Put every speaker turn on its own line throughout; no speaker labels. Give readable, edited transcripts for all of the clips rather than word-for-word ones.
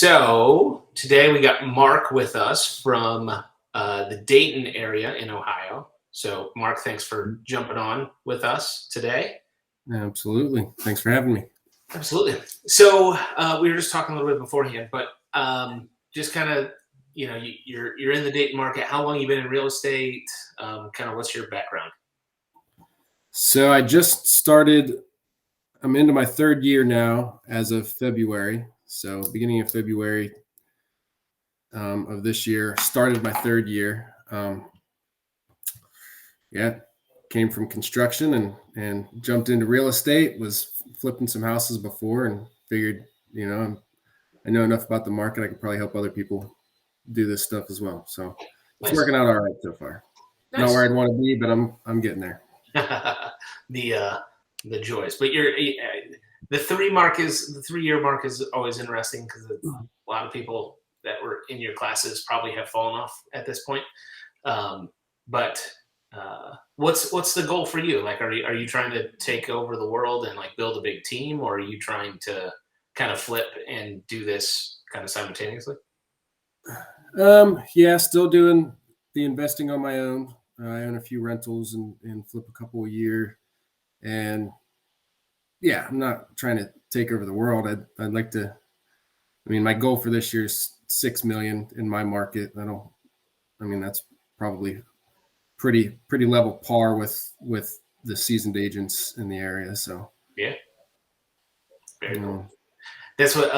So today we got Mark with us from the Dayton area in Ohio. So, Mark, thanks for jumping on with us today.
Absolutely. Thanks for having me.
Absolutely. So we were just talking a little bit beforehand, but just kind of, you're in the Dayton market. How long you been in real estate? Kind of what's your background?
So I just started, I'm into my third year now as of February. So beginning of February of this year, started my third year. Yeah, came from construction and jumped into real estate, was flipping some houses before and figured, I know enough about the market. I could probably help other people do this stuff as well. So it's
Nice,
working out all right so far. Not
nice.
where I'd want to be, but I'm getting there.
the uh, the joys, but the 3 year mark is always interesting because a lot of people that were in your classes probably have fallen off at this point. But what's the goal for you? Like, are you trying to take over the world and like build a big team, or are you trying to kind of flip and do this kind of simultaneously?
Yeah, still doing the investing on my own. I own a few rentals and flip a couple a year. And yeah, I'm not trying to take over the world. I'd like to. I mean, my goal for this year is 6 million in my market. I don't. I mean, that's probably pretty level par with the seasoned agents in the area. So
Yeah, very
you
cool.
know,
That's what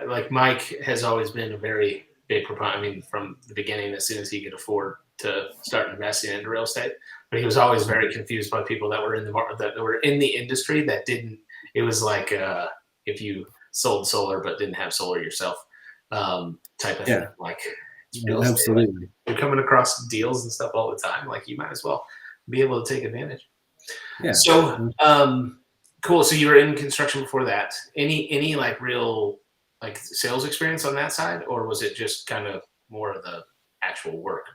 like Mike has always been a very big proponent. I mean, from the beginning, as soon as he could afford to start investing into real estate, but he was always very confused by people that were in the that were in the industry that didn't. It was like if you sold solar but didn't have solar yourself, type of thing.
yeah,
Like it's real estate. Like
absolutely.
you're coming across deals and stuff all the time. Like you might as well be able to take advantage.
Yeah.
So, cool. So you were in construction before that. Any like real like sales experience on that side, or was it just kind of more of the actual work?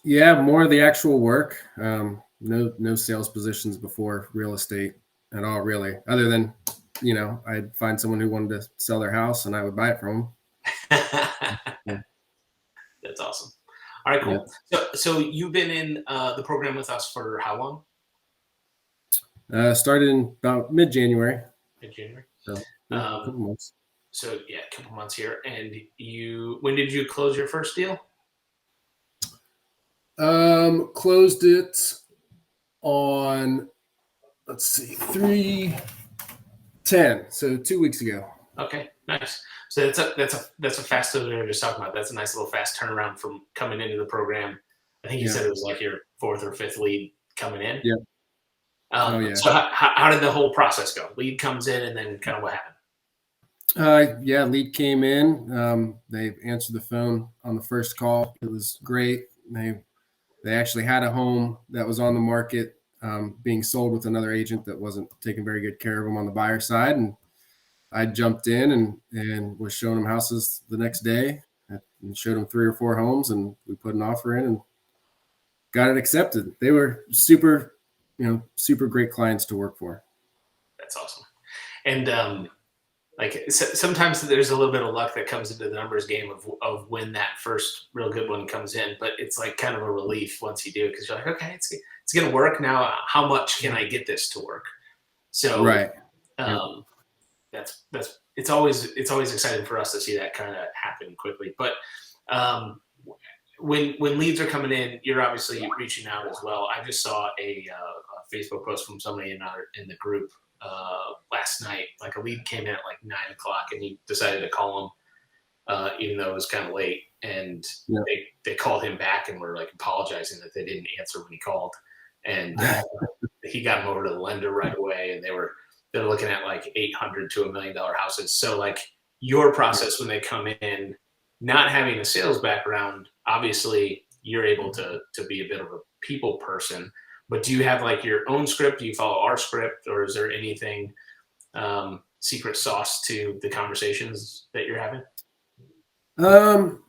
Yeah, more of the actual work. No sales positions before real estate at all, really. Other than, I'd find someone who wanted to sell their house and I would buy it from them.
That's awesome. All right,
Yeah.
cool. So you've been in the program with us for how long?
Started in about mid-January.
In January.
So yeah, a
Um,
couple months.
so yeah, a couple months here. And when did you close your first deal?
Closed it on, let's see, 3/10. So 2 weeks ago.
Okay, nice. So that's a fast. We were just talking about. That's a nice little fast turnaround from coming into the program. I think you
Yeah.
said it was like your fourth or fifth lead coming in.
Yeah. Oh yeah.
So how did the whole process go? Lead comes in, and then kind of what happened?
Yeah, lead came in. They answered the phone on the first call. It was great. They actually had a home that was on the market, being sold with another agent that wasn't taking very good care of them on the buyer side, and I jumped in and was showing them houses the next day and showed them 3 or 4 homes, and we put an offer in and got it accepted. They were super great clients to work for.
That's awesome. And like sometimes there's a little bit of luck that comes into the numbers game of when that first real good one comes in, but it's like kind of a relief once you do it because you're like, okay, it's gonna work now. How much can I get this to work? So
Right. Yep.
um, that's it's always exciting for us to see that kind of happen quickly. But um, when leads are coming in, you're obviously reaching out as well. I just saw a Facebook post from somebody in the group last night. Like a lead came in at like 9 o'clock, and he decided to call him, even though it was kind of late. And
Yep.
they called him back and were like apologizing that they didn't answer when he called. And he got him over to the lender right away, and they're looking at like 800 to $1 million houses. So like your process when they come in, not having a sales background, obviously you're able to be a bit of a people person. But do you have like your own script? Do you follow our script, or is there anything secret sauce to the conversations that you're having?
Um,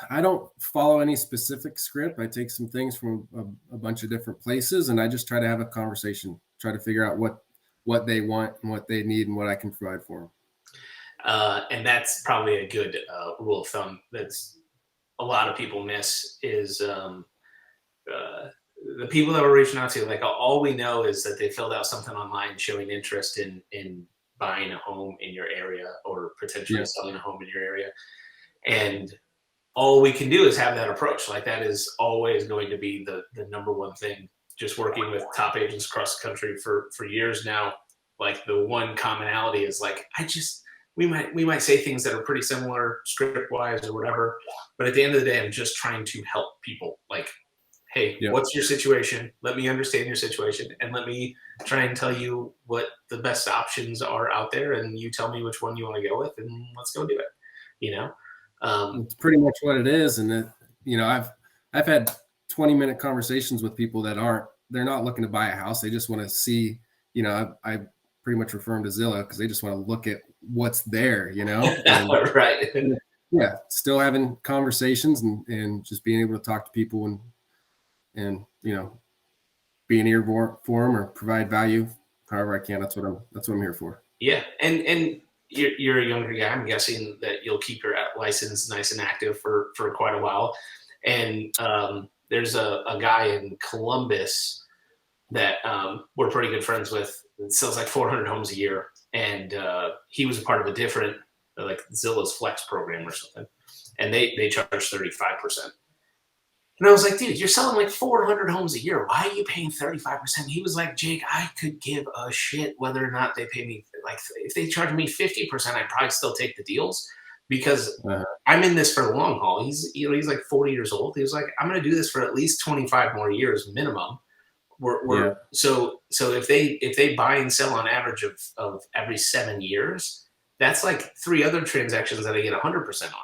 I don't follow any specific script. I take some things from a bunch of different places, and I just try to have a conversation, try to figure out what they want and what they need and what I can provide for them.
And that's probably a good rule of thumb. That's a lot of people miss is uh, the people that we're reaching out to. Like all we know is that they filled out something online showing interest in buying a home in your area or potentially
Yeah.
selling a home in your area, and all we can do is have that approach. Like that is always going to be the number one thing. Just working with top agents across the country for years now, like the one commonality is like we might say things that are pretty similar script wise or whatever, but at the end of the day, I'm just trying to help people. Like, hey,
Yeah.
what's your situation? Let me understand your situation, and let me try and tell you what the best options are out there, and you tell me which one you want to go with, and let's go do it. You know.
It's pretty much what it is. And I've had 20-minute conversations with people that they're not looking to buy a house. They just want to see, I pretty much refer them to Zillow because they just want to look at what's there, and
Right.
yeah, still having conversations and just being able to talk to people and be an ear for them or provide value however I can. That's what I'm here for.
Yeah, and you're a younger guy. I'm guessing that you'll keep your license nice and active for quite a while. And there's a guy in Columbus that we're pretty good friends with. It sells like 400 homes a year, and he was a part of a different like Zillow's Flex program or something, and they charge 35%. And I was like, dude, you're selling like 400 homes a year. Why are you paying 35%? He was like, Jake, I could give a shit whether or not they pay me. Like, if they charge me 50%, I'd probably still take the deals because
Uh,
I'm in this for the long haul. He's like 40 years old. He was like, I'm going to do this for at least 25 more years minimum.
yeah,
So if they buy and sell on average of every 7 years, that's like three other transactions that I get 100% on.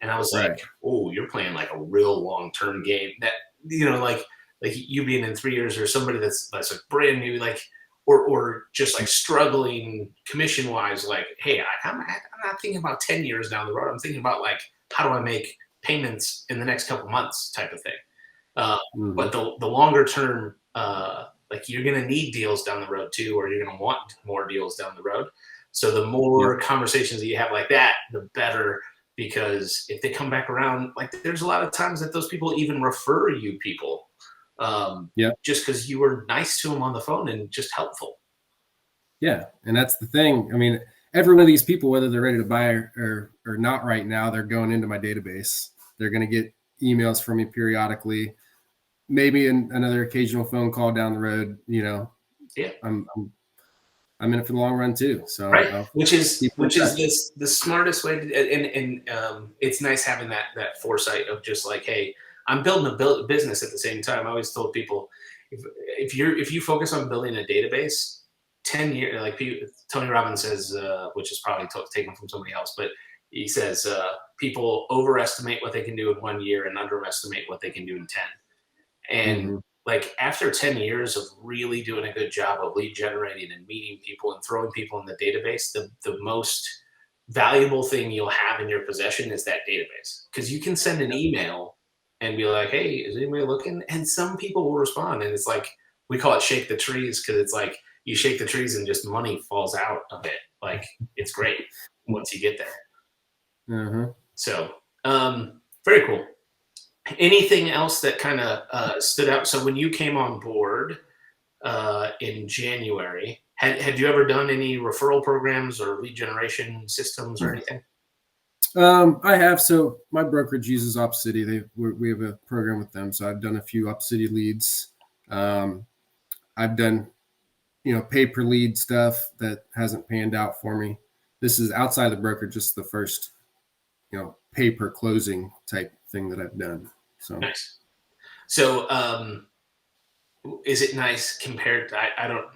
And I was like,
right.
"Oh, you're playing like a real long term game." That like you being in 3 years, or somebody that's like brand new, like or just like struggling commission wise. Like, hey, I'm not thinking about 10 years down the road. I'm thinking about like how do I make payments in the next couple months, type of thing. Uh,
Hmm.
but the longer term, like you're gonna need deals down the road too, or you're gonna want more deals down the road. So the
Yeah,
more conversations that you have like that, the better. Because if they come back around, like there's a lot of times that those people even refer you people,
yeah,
just because you were nice to them on the phone and just helpful.
yeah. And that's the thing. I mean, every one of these people, whether they're ready to buy or not right now, they're going into my database. They're going to get emails from me periodically, maybe another occasional phone call down the road.
Yeah.
I'm in it for the long run too. So
Right,
I'll
which is
keep in
which is
touch.
this the smartest way to, and it's nice having that foresight of just like, hey, I'm building a business at the same time. I always told people, if you focus on building a database, 10 years, like Tony Robbins says, which is probably taken from somebody else, but he says people overestimate what they can do in 1 year and underestimate what they can do in 10. And
Hmm.
like after 10 years of really doing a good job of lead generating and meeting people and throwing people in the database, the most valuable thing you'll have in your possession is that database. Because you can send an email and be like, hey, is anybody looking? And some people will respond. And it's like, we call it shake the trees because it's like you shake the trees and just money falls out of it. Like it's great once you get there.
Uh-huh.
So, very cool. Anything else that kind of stood out? So when you came on board in January, had you ever done any referral programs or lead generation systems or anything?
I have. So my brokerage uses Opcity. We have a program with them. So I've done a few Opcity leads. Um, I've done, pay per lead stuff that hasn't panned out for me. This is outside the broker, just the first, pay per closing type thing that I've done. So
Nice. So is it nice compared to, I don't,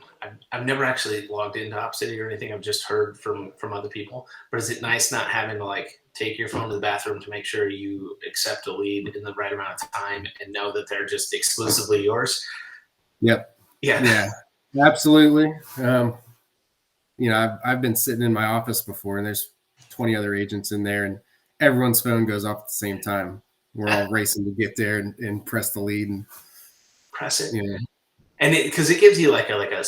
I've never actually logged into OpCity or anything. I've just heard from other people, but is it nice not having to like take your phone to the bathroom to make sure you accept a lead in the right amount of time and know that they're just exclusively yours?
yep,
Yeah.
yeah, absolutely. I've been sitting in my office before, and there's 20 other agents in there, and everyone's phone goes off at the same time. We're all racing to get there and press the lead, and
Press it.
you know,
And because it gives you like a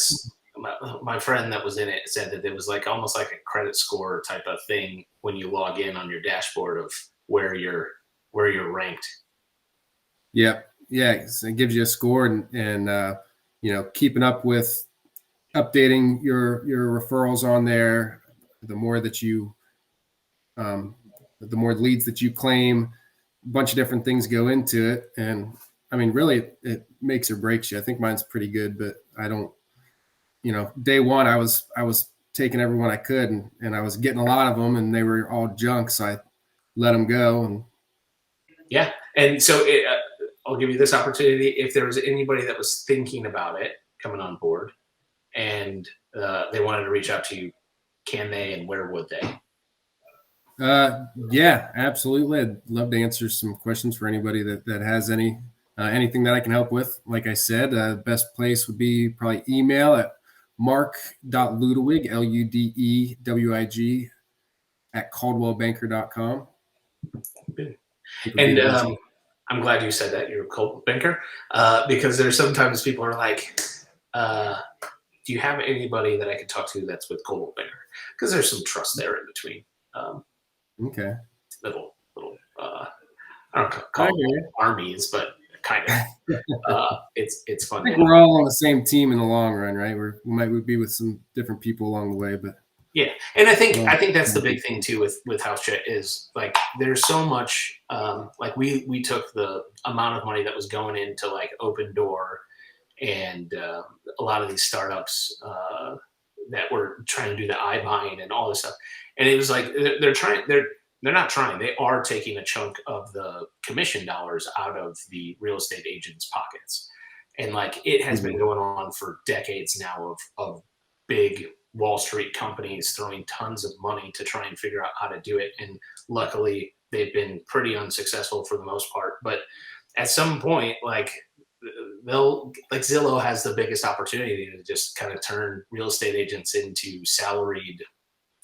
my friend that was in it said that it was like almost like a credit score type of thing when you log in on your dashboard of where you're ranked.
Yep. Yeah. So it gives you a score, and keeping up with updating your referrals on there. The more that you, the more leads that you claim, a bunch of different things go into it. And I mean, really, it makes or breaks you. I think mine's pretty good, but I don't, day one, I was taking everyone I could, and I was getting a lot of them, and they were all junk. So I let them go. And
Yeah, and so I'll give you this opportunity. If there was anybody that was thinking about it coming on board, and they wanted to reach out to you, can they, and where would they?
yeah, absolutely. I'd love to answer some questions for anybody that has anything that I can help with. Like I said, best place would be probably email at mark.ludewig, LUDEWIG, at caldwellbanker.com.
And I'm glad you said that you're a Coldwell Banker, because there's sometimes people are like, do you have anybody that I could talk to that's with Coldwell Banker? Because there's some trust there in between.
Okay.
Little, I don't call them armies, but kind of. It's fun.
I think we're all on the same team in the long run, right? We might be with some different people along the way, but
yeah, and I think that's the big thing too with Housejet is like there's so much. Like we took the amount of money that was going into like Open Door and a lot of these startups that were trying to do the iBuying and all this stuff, and it was like they're not trying. They are taking a chunk of the commission dollars out of the real estate agents' pockets. And like it has been going on for decades now of big Wall Street companies throwing tons of money to try and figure out how to do it. And luckily they've been pretty unsuccessful for the most part. But at some point, like Zillow has the biggest opportunity to just kind of turn real estate agents into salaried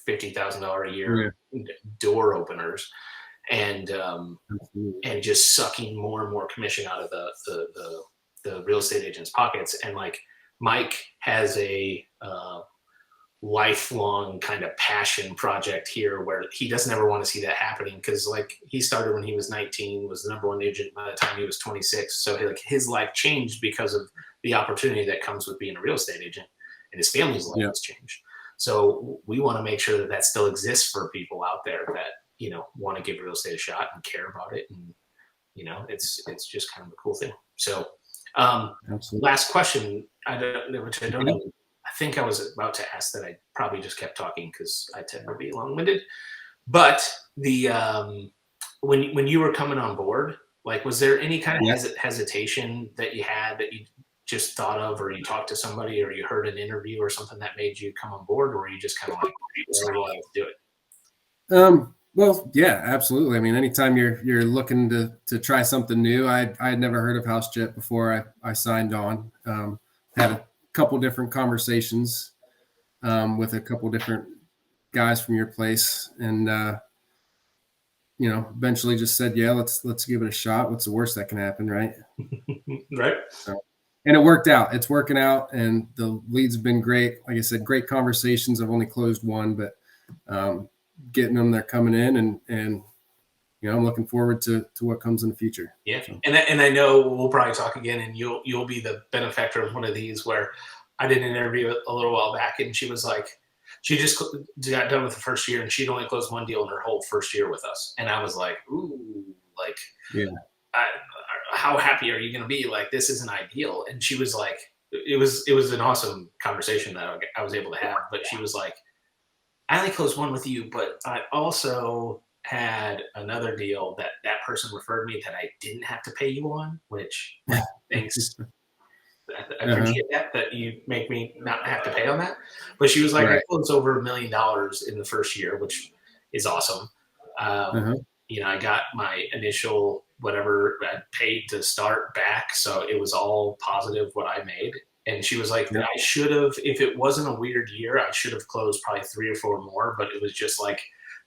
$50,000 a year door openers, and just sucking more and more commission out of the real estate agents' pockets. And like Mike has a lifelong kind of passion project here where he doesn't ever want to see that happening, because like he started when he was 19, was the number one agent by the time he was 26. So like his life changed because of the opportunity that comes with being a real estate agent, and his family's life has changed. So we want to make sure that that still exists for people out there that, want to give real estate a shot and care about it. And, it's just kind of a cool thing. So last question, which I don't even, I think I was about to ask that I probably just kept talking because I tend to be long-winded. But the when you were coming on board, like, was there any kind of hesitation that you had that you just thought of, or you talked to somebody, or you heard an interview or something that made you come on board, or were you just kind of like, let's do it?
Well, yeah, absolutely. I mean, anytime you're looking to try something new, I had never heard of Housejet before I signed on. Had a couple different conversations with a couple different guys from your place, and eventually just said, yeah, let's give it a shot. What's the worst that can happen, right?
Right.
So, and it worked out. It's working out, and the leads have been great. Like I said, great conversations. I've only closed one, but getting them, they're coming in, and I'm looking forward to what comes in the future.
Yeah, so. And I know we'll probably talk again, and you'll be the benefactor of one of these. Where I did an interview a little while back, and she was like, she just got done with the first year, and she'd only closed one deal in her whole first year with us, and I was like, ooh, like, yeah. How happy are you going to be? Like, this isn't ideal. And she was like, it was an awesome conversation that I was able to have. But she was like, I only closed one with you, but I also had another deal that person referred me that I didn't have to pay you on, which, like, thanks. I appreciate that you make me not have to pay on that. But she was like, I closed over $1 million in the first year, which is awesome. I got my initial whatever I paid to start back, so it was all positive what I made. And she was like, I should have, if it wasn't a weird year, I should have closed probably 3 or 4 more, but it was just like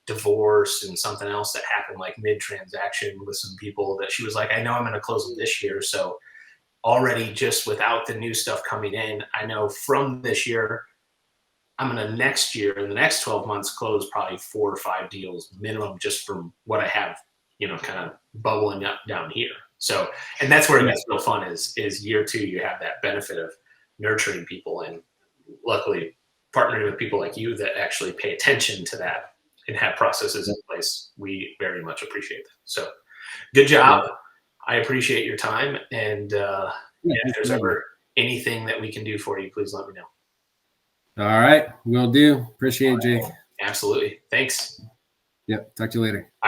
divorce and something else that happened like mid-transaction with some people that she was like, I know I'm going to close them this year, so already just without the new stuff coming in, I know from this year, I'm going to next year in the next 12 months close probably 4 or 5 deals minimum just from what I have, kind of bubbling up down here. So, and that's where it gets real fun is year 2, you have that benefit of nurturing people and luckily partnering with people like you that actually pay attention to that and have processes in place. We very much appreciate that. So good job. I appreciate your time. And if there's ever anything that we can do for you, please let me know.
All right. Will do. Appreciate it, Jake.
Absolutely. Thanks.
Yep. Talk to you later.